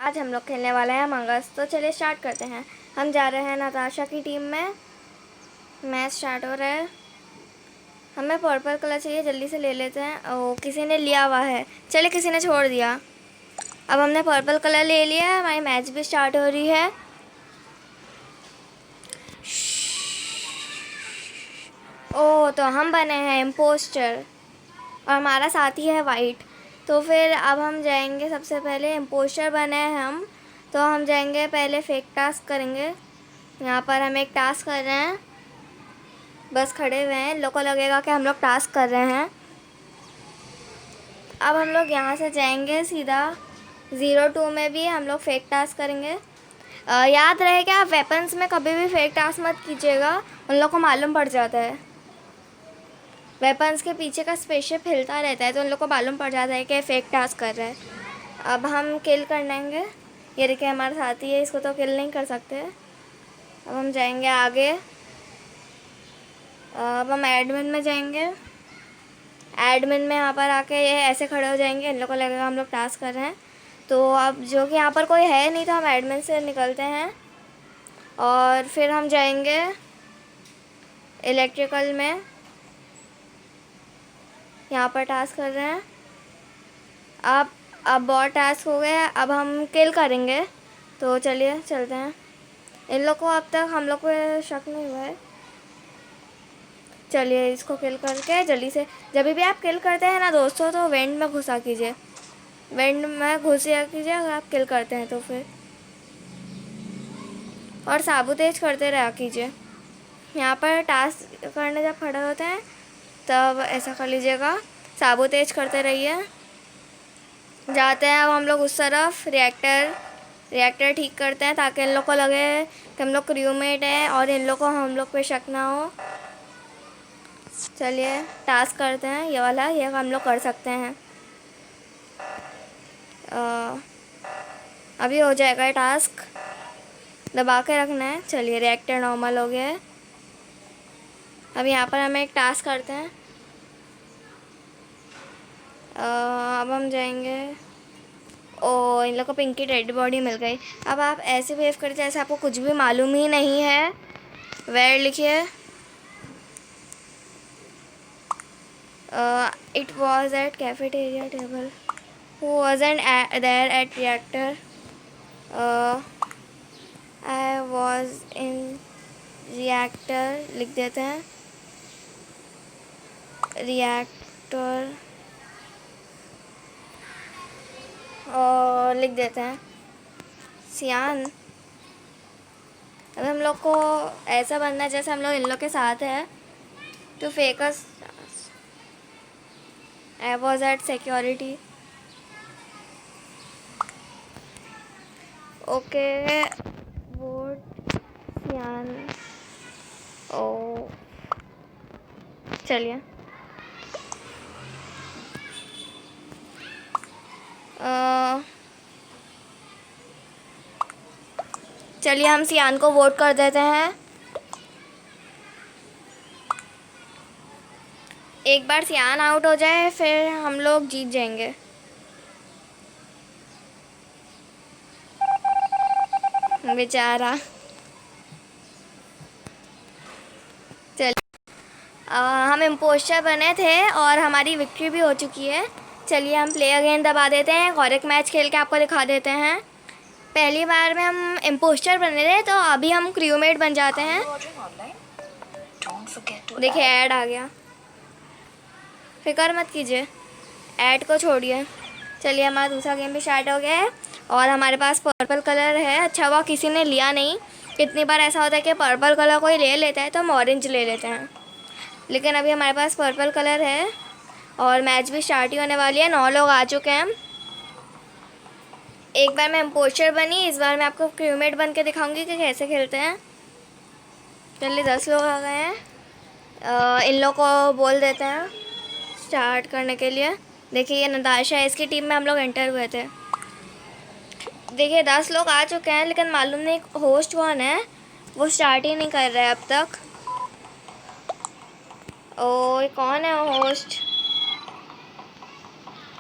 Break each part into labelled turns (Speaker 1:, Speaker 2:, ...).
Speaker 1: आज हम लोग खेलने वाले हैं अमंग अस। तो चलिए स्टार्ट करते हैं। हम जा रहे हैं नताशा की टीम में। मैच स्टार्ट हो रहा है। हमें पर्पल कलर चाहिए, जल्दी से ले लेते हैं। ओ, किसी ने लिया हुआ है। चलिए, किसी ने छोड़ दिया। अब हमने पर्पल कलर ले लिया है। हमारी मैच भी स्टार्ट हो रही है। ओ, तो हम बने हैं इम्पोस्टर और हमारा साथी है वाइट। तो फिर अब हम जाएंगे, सबसे पहले इम्पोस्टर बने हैं हम, तो हम जाएंगे पहले फेक टास्क करेंगे। यहाँ पर हम एक टास्क कर रहे हैं, बस खड़े हुए हैं। लोगों को लगेगा कि हम लोग टास्क कर रहे हैं। अब हम लोग यहाँ से जाएंगे सीधा 02 में भी हम लोग फेक टास्क करेंगे। याद रहे कि आप वेपन्स में कभी भी फेक टास्क मत कीजिएगा, उन लोग को मालूम पड़ जाता है। वेपन्स के पीछे का स्पेसशिप हिलता रहता है, तो उन लोग को मालूम पड़ जाता है कि फेक टास्क कर रहे हैं। अब हम किल कर लेंगे। ये देखिए हमारे साथी है, इसको तो किल नहीं कर सकते। अब हम जाएंगे आगे। अब हम एडमिन में जाएंगे। एडमिन में यहाँ पर आके ये ऐसे खड़े हो जाएंगे, इन लोग को लगेगा हम लोग टास्क कर रहे हैं। तो अब जो कि यहाँ पर कोई है नहीं, तो हम एडमिन से निकलते हैं और फिर हम जाएंगे इलेक्ट्रिकल में। यहाँ पर टास्क कर रहे हैं। अब बहुत टास्क हो गए, अब हम किल करेंगे। तो चलिए चलते हैं। इन लोग को अब तक हम लोग पे शक नहीं हुआ है। चलिए इसको किल करके जल्दी से। जब भी आप किल करते हैं ना दोस्तों, तो वेंट में घुसा कीजिए। वेंट में घुसिया कीजिए अगर आप किल करते हैं तो फिर, और साबुतेज करते रहा कीजिए। यहाँ पर टास्क करने जब खड़े होते हैं तब ऐसा कर लीजिएगा, साबुतेज करते रहिए। जाते हैं अब हम लोग उस तरफ रिएक्टर ठीक करते हैं, ताकि इन लोग को लगे कि हम लोग क्रूमेट हैं और इन लोग को हम लोग पे शक ना हो। चलिए टास्क करते हैं, ये वाला ये हम लोग कर सकते हैं। अभी हो जाएगा टास्क, दबा के रखना है। चलिए रिएक्टर नॉर्मल हो गया है। अब यहाँ पर हमें एक टास्क करते हैं। अब हम जाएंगे। ओ, इन लोग को पिंकी डेड बॉडी मिल गई। अब आप ऐसे बिहेव करते जैसे आपको कुछ भी मालूम ही नहीं है। वेयर लिखिए। It was at cafeteria table. Who wasn't there at reactor? I was in reactor लिख देते हैं। रिएक्टर और लिख देते हैं सियान। अब हम लोग को ऐसा बनना है जैसे हम लोग इन लोग के साथ है। टू फेकस I was at security. Okay, वोट सियान। ओ, चलिए चलिए हम सियान को वोट कर देते हैं। एक बार सियान आउट हो जाए फिर हम लोग जीत जाएंगे। बेचारा। चलिए हम इम्पोस्टर बने थे और हमारी विक्ट्री भी हो चुकी है। चलिए हम प्ले अगेन दबा देते हैं और एक मैच खेल के आपको दिखा देते हैं। पहली बार में हम इम्पोस्टर बने थे, तो अभी हम क्रूमेट बन जाते हैं। देखिए ऐड आ गया, फिक्र मत कीजिए, ऐड को छोड़िए। चलिए हमारा दूसरा गेम भी स्टार्ट हो गया है और हमारे पास पर्पल कलर है। अच्छा हुआ किसी ने लिया नहीं। कितनी बार ऐसा होता है कि पर्पल कलर कोई ले लेता है तो हम ऑरेंज ले लेते हैं, लेकिन अभी हमारे पास पर्पल कलर है और मैच भी स्टार्ट ही होने वाली है। 9 लोग आ चुके हैं। एक बार मैं इम्पोस्टर बनी, इस बार मैं आपको क्रूमेट बन के दिखाऊंगी कि कैसे खेलते हैं। चलिए 10 लोग आ गए हैं। इन लोग को बोल देते हैं स्टार्ट करने के लिए। देखिए ये नताशा है, इसकी टीम में हम लोग एंटर हुए थे। देखिए 10 लोग आ चुके हैं, लेकिन मालूम नहीं होस्ट कौन है, वो स्टार्ट ही नहीं कर रहे अब तक। ओ, कौन है होस्ट?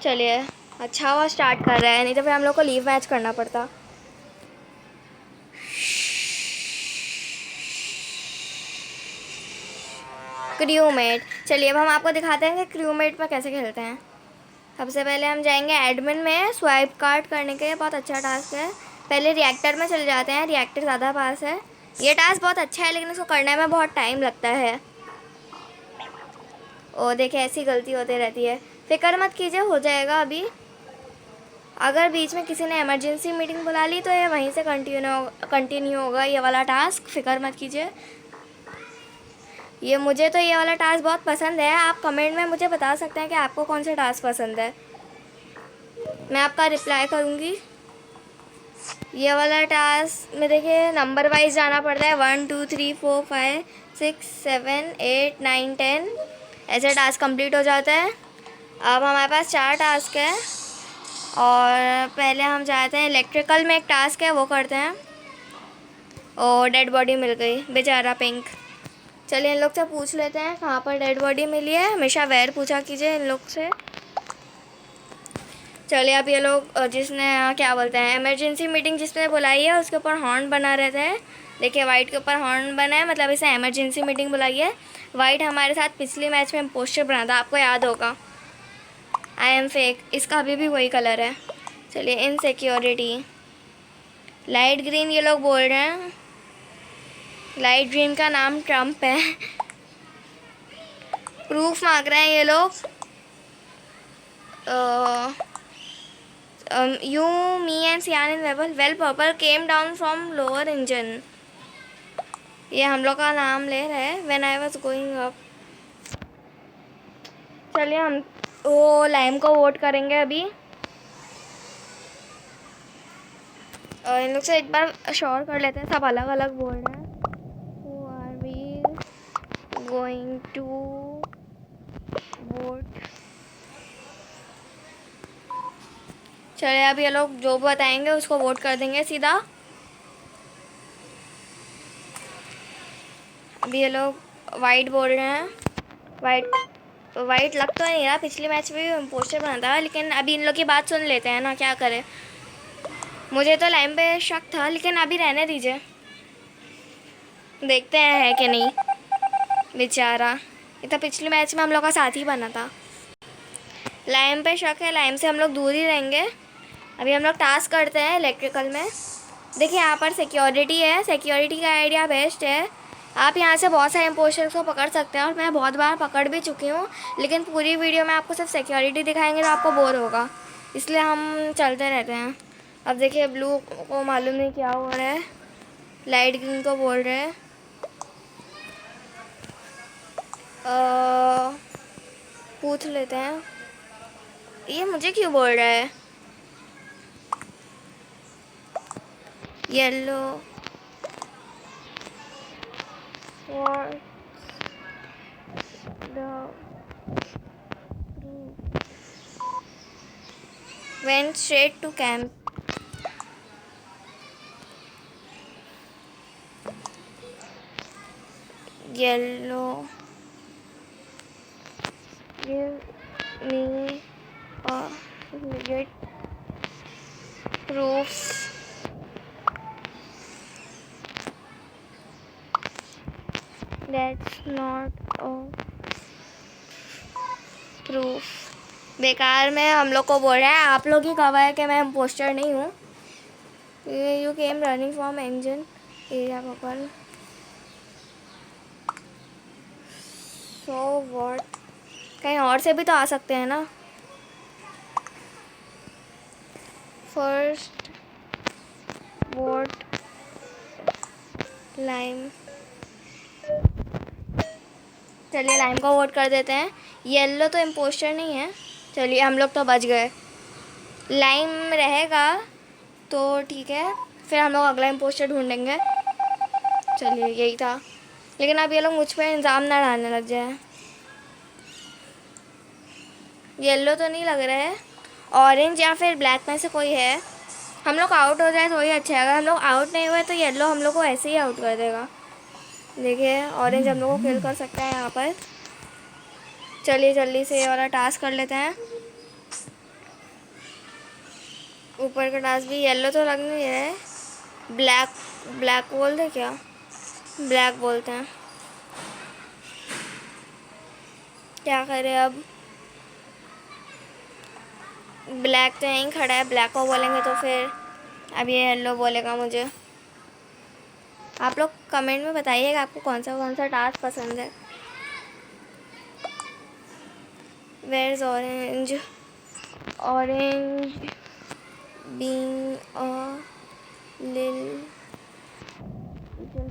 Speaker 1: चलिए अच्छा हुआ स्टार्ट कर रहा है, नहीं तो फिर हम लोग को लीव मैच करना पड़ता। क्रूमेट, चलिए अब हम आपको दिखाते हैं कि क्रूमेट में कैसे खेलते हैं। सबसे पहले हम जाएंगे एडमिन में, स्वाइप कार्ड करने के, बहुत अच्छा टास्क है। पहले रिएक्टर में चले जाते हैं, रिएक्टर ज़्यादा पास है। ये टास्क बहुत अच्छा है लेकिन इसको करने में बहुत टाइम लगता है। ओ देखिए ऐसी गलती होती रहती है, फिक्र मत कीजिए, हो जाएगा अभी। अगर बीच में किसी ने इमरजेंसी मीटिंग बुला ली तो ये वहीं से कंटिन्यू होगा ये वाला टास्क, फिक्र मत कीजिए। मुझे तो ये वाला टास्क बहुत पसंद है। आप कमेंट में मुझे बता सकते हैं कि आपको कौन सा टास्क पसंद है, मैं आपका रिप्लाई करूँगी। ये वाला टास्क में देखिए नंबर वाइज जाना पड़ता है, 1 2 3 4 5 6 7 8 9 10, ऐसे टास्क कंप्लीट हो जाता है। अब हमारे पास 4 टास्क है और पहले हम जाते हैं इलेक्ट्रिकल में, एक टास्क है वो करते हैं। और डेड बॉडी मिल गई, बेचारा पिंक। चलिए इन लोग से पूछ लेते हैं कहाँ पर डेड बॉडी मिली है, हमेशा वैर पूछा कीजिए इन लोग से। चलिए अब ये लोग जिसने क्या बोलते हैं इमरजेंसी मीटिंग जिसने बुलाई है उसके ऊपर हॉर्न बना रहता है। देखिए वाइट के ऊपर हॉर्न बना है, मतलब इसे इमरजेंसी मीटिंग बुलाई है। वाइट हमारे साथ पिछली मैच में पोस्टर बना था, आपको याद होगा। आई एम फेक, इसका अभी भी वही कलर है। चलिए इनसिक्योरिटी, लाइट ग्रीन ये लोग बोल रहे हैं, लाइट ग्रीन का नाम ट्रम्प है। प्रूफ मांग रहे हैं ये लोग। You, me and Sian in level, well purple came down from lower engine, ये हम लोग का नाम ले रहे हैं। When I was going up, चलिए हम वो लाइम को वोट करेंगे अभी। इन लोग से एक बार श्योर कर लेते हैं, सब अलग अलग बोल रहे हैं। Who are we going to vote? चलिए अब ये लोग जो बताएंगे उसको वोट कर देंगे सीधा। अभी ये लोग वाइट बोल रहे हैं, वाइट लग तो नहीं रहा, पिछले मैच में भी पोस्टर बना था, लेकिन अभी इन लोग की बात सुन लेते हैं ना, क्या करें। मुझे तो लाइन पे शक था लेकिन अभी रहने दीजिए, देखते हैं है कि नहीं। बेचारा ये तो पिछले मैच में हम लोग का साथ ही बना था। लाइन पे शक है, लाइन से हम लोग दूर ही रहेंगे। अभी हम लोग टास्क करते हैं इलेक्ट्रिकल में। देखिए यहाँ पर सिक्योरिटी है, सिक्योरिटी का आइडिया बेस्ट है। आप यहाँ से बहुत सारे इम्पोस्टर्स को पकड़ सकते हैं और मैं बहुत बार पकड़ भी चुकी हूँ, लेकिन पूरी वीडियो में आपको सिर्फ सिक्योरिटी दिखाएंगे तो आपको बोर होगा, इसलिए हम चलते रहते हैं। अब देखिए ब्लू को मालूम नहीं क्या हो रहा है, लाइट ग्रीन को बोल रहे हैं। पूछ लेते हैं ये मुझे क्यों बोल रहा है। Yellow what the went straight to camp. Yellow, give me a legit proof. That's not a proof. बेकार में हम लोग को बोल रहा है, आप लोग ही गवाह है कि मैं इम्पोस्टर नहीं हूँ। You came running from engine area purple, so what, कहीं और से भी तो आ सकते हैं ना। फर्स्ट वोट लाइम, चलिए लाइम को वोट कर देते हैं। येलो तो इम्पोस्टर नहीं है, चलिए हम लोग तो बच गए। लाइम रहेगा तो ठीक है, फिर हम लोग अगला इम्पोस्टर ढूंढेंगे। चलिए यही था, लेकिन अब ये लोग मुझ पर इल्ज़ाम ना डालने लग जाए। येलो तो नहीं लग रहा है, ऑरेंज या फिर ब्लैक में से कोई है। हम लोग आउट हो जाए तो ही अच्छा है, अगर हम लोग आउट नहीं हुए तो येलो हम लोग को ऐसे ही आउट कर देगा। देखिए ऑरेंज हम लोग को किल कर सकता है यहाँ पर। चलिए जल्दी से ये वाला टास्क कर लेते हैं। ऊपर का टास्क भी येलो तो लग नहीं रहा है। ब्लैक, ब्लैक बोलते क्या? ब्लैक बोलते हैं। क्या करें अब? ब्लैक तो यहीं खड़ा है, ब्लैक को बोलेंगे तो फिर अब ये येलो बोलेगा मुझे। आप लोग कमेंट में बताइएगा आपको कौन सा टास्क पसंद है। Where is orange? Orange being a little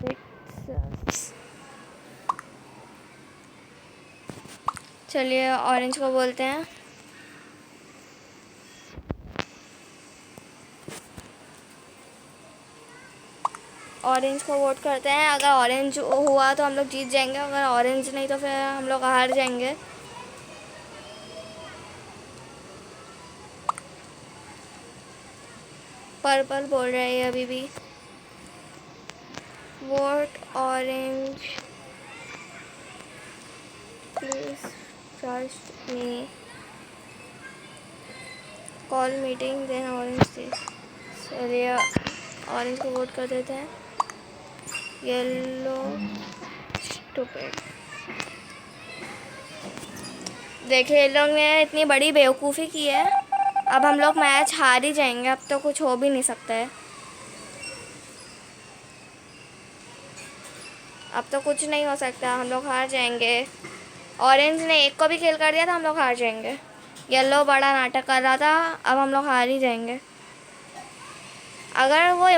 Speaker 1: bit sucks. चलिए ऑरेंज को बोलते हैं। ऑरेंज को वोट करते हैं। अगर ऑरेंज हुआ तो हम लोग जीत जाएंगे, अगर ऑरेंज नहीं तो फिर हम लोग हार जाएंगे। पर्पल बोल रहे हैं अभी भी। Vote orange please trust me, call meeting then orange से। चलिए ऑरेंज को वोट कर देते हैं। Yellow stupid. देखिए इन लोग ने इतनी बड़ी बेवकूफ़ी की है। अब हम लोग मैच हार ही जाएंगे, अब तो कुछ हो भी नहीं सकता है। अब तो कुछ नहीं हो सकता, हम लोग हार जाएंगे। ऑरेंज ने एक को भी किल कर दिया था, हम लोग हार जाएंगे। येलो बड़ा नाटक कर रहा था, अब हम लोग हार ही जाएंगे। अगर वो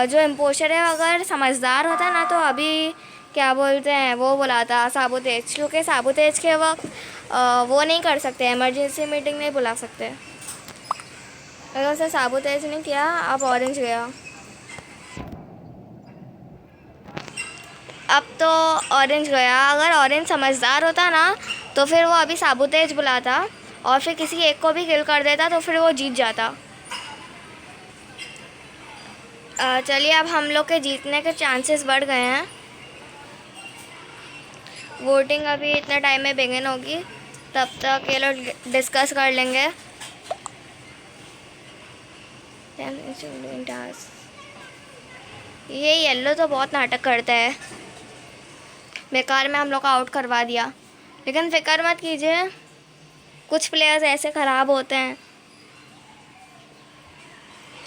Speaker 1: जो इम्पोस्टर है अगर समझदार होता ना तो अभी क्या बोलते हैं वो बुलाता साबुतेज, क्योंकि साबुतेज के वक्त वो नहीं कर सकते, इमरजेंसी मीटिंग नहीं बुला सकते। अगर उसे साबुतेज नहीं किया, अब ऑरेंज गया। अब तो ऑरेंज गया। अगर ऑरेंज समझदार होता ना तो फिर वो अभी साबुतेज बुलाता और फिर किसी एक को भी किल कर देता तो फिर वो जीत जाता। चलिए अब हम लोग के जीतने के चांसेस बढ़ गए हैं। वोटिंग अभी इतना टाइम में बिगिन होगी, तब तक ये लोग डिस्कस कर लेंगे। ये येलो तो बहुत नाटक करता है, बेकार में हम लोग का आउट करवा दिया। लेकिन फिक्र मत कीजिए, कुछ प्लेयर्स ऐसे ख़राब होते हैं।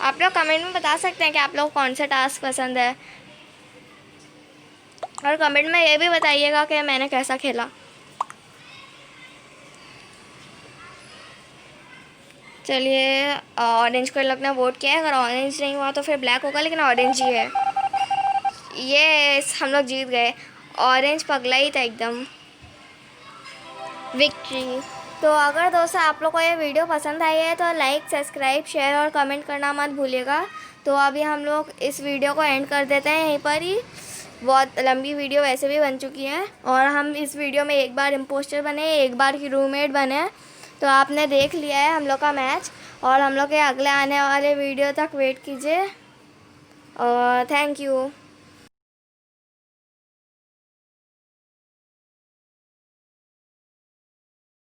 Speaker 1: आप लोग कमेंट में बता सकते हैं कि आप लोग कौन सा टास्क पसंद है, और कमेंट में ये भी बताइएगा कि मैंने कैसा खेला। चलिए ऑरेंज को लोग ने वोट किया है। अगर ऑरेंज नहीं हुआ तो फिर ब्लैक होगा, लेकिन ऑरेंज ही है। ये हम लोग जीत गए। ऑरेंज पगला ही था एकदम। विक्ट्री। तो अगर दोस्तों आप लोग को ये वीडियो पसंद आई है तो लाइक, सब्सक्राइब, शेयर और कमेंट करना मत भूलिएगा। तो अभी हम लोग इस वीडियो को एंड कर देते हैं यहीं पर ही। बहुत लंबी वीडियो वैसे भी बन चुकी है, और हम इस वीडियो में एक बार इम्पोस्टर बने, एक बार की रूममेट बने। तो आपने देख लिया है हम लोग का मैच, और हम लोग के अगले आने वाले वीडियो तक वेट कीजिए। और थैंक यू।